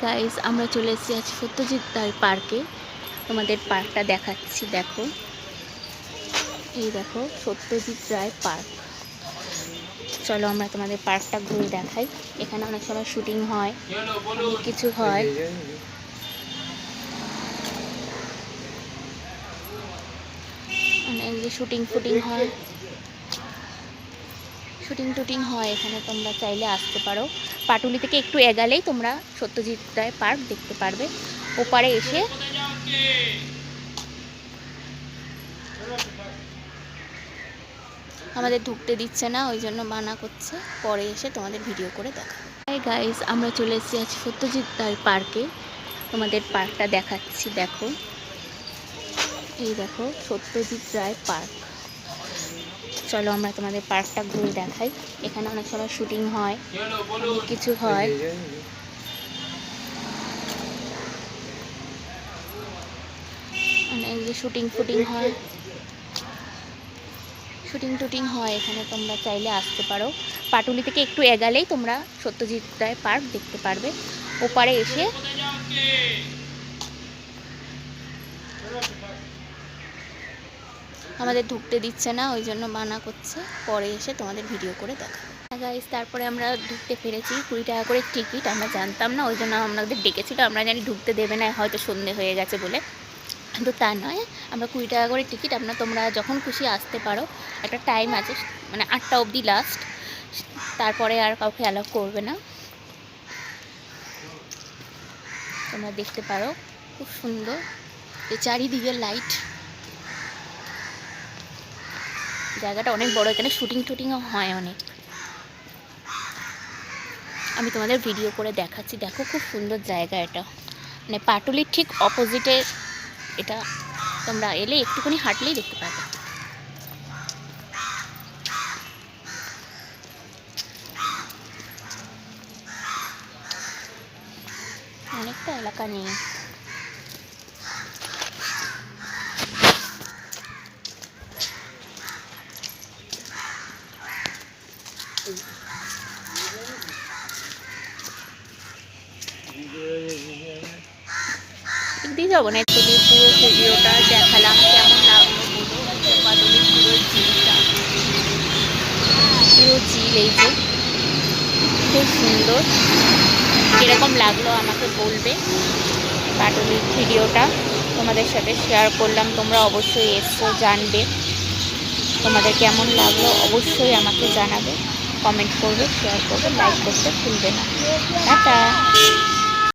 Guys, আমরা চলে এসেছি আজ সত্যজিৎ রায় পার্কে। তোমাদের পার্কটা দেখাচ্ছি, দেখো। এই দেখো সত্যজিৎ রায় পার্ক। চলো আমরা তোমাদের পার্কটা ঘুরে দেখাই। এখানে অনেক সময় শুটিং হয়, অনেক কিছু হয়। অনেক যে শুটিং হয়, শুটিং হয় এখানে। তোমরা চাইলে আসতে পারো। পাটুলি থেকে একটু এগালেই তোমরা সত্যজিৎ রায় পার্ক দেখতে পারবে। ওপারে এসে আমাদের ঢুকতে দিচ্ছে না, ওই জন্য মানা করছে। পরে এসে তোমাদের ভিডিও করে দেখা। হাই গাইস, আমরা চলে এসেছি আজ সত্যজিৎ রায় পার্কে। তোমাদের পার্কটা দেখাচ্ছি, দেখো। এই দেখো সত্যজিৎ রায় পার্ক। চলো আমরা তোমাদের পার্কটা ঘুরে দেখাই। এখানে অনেক সময় শুটিং হয়, অনেক কিছু হয়। অনেক যে শুটিং হয়, শুটিং হয় এখানে। তোমরা চাইলে আসতে পারো। পাটুলি থেকে একটু এগালেই তোমরা সত্যজিৎ রায় পার্ক দেখতে পারবে। ওপারে এসে আমাদের ঢুকতে দিচ্ছে না, ওই জন্য মানা করছে। পরে এসে তোমাদের ভিডিও করে দেখা। গাইস, তারপরে আমরা ঢুকতে পেরেছি। 20 টাকা করে টিকিট। আমরা জানতাম না, ওই জন্য আমাদের ডেকেছিল। আমরা জানি ঢুকতে দেবে না, হয়তো সন্ধে হয়ে গেছে বলে, কিন্তু তা নয়। আমরা 20 টাকা করে টিকিট। তোমরা যখন খুশি আসতে পারো। একটা টাইম আছে, মানে 8টা অবধি লাস্ট। তারপরে আর কাউকে অ্যালাউ করবে না। তোমরা দেখতে পারো, খুব সুন্দর। এই চারিদিকে লাইট। জায়গাটা অনেক বড়, এখানে শুটিংও হয় অনেক। আমি তোমাদের ভিডিও করে দেখাচ্ছি, দেখো খুব সুন্দর জায়গা এটা। মানে পাটুলির ঠিক অপোজিটে এটা। তোমরা এলে একটুখানি হাঁটলেই দেখতে পাবে। অনেকটা এলাকা নিয়ে। দিয়ে যাবো না। পুরো ভিডিওটা দেখালাম, কেমন লাগলো বলো। পাটুলির পুরো ঝিলটা, পুরো ঝিল এই যে, খুব সুন্দর। কীরকম লাগলো আমাকে বলবে। পাটুলির ভিডিওটা তোমাদের সাথে শেয়ার করলাম। তোমরা অবশ্যই এসো, জানবে তোমাদের কেমন লাগলো। অবশ্যই আমাকে জানাবে, কমেন্ট করবে, শেয়ার করবে, লাইক করতে ভুলবে না। টাটা।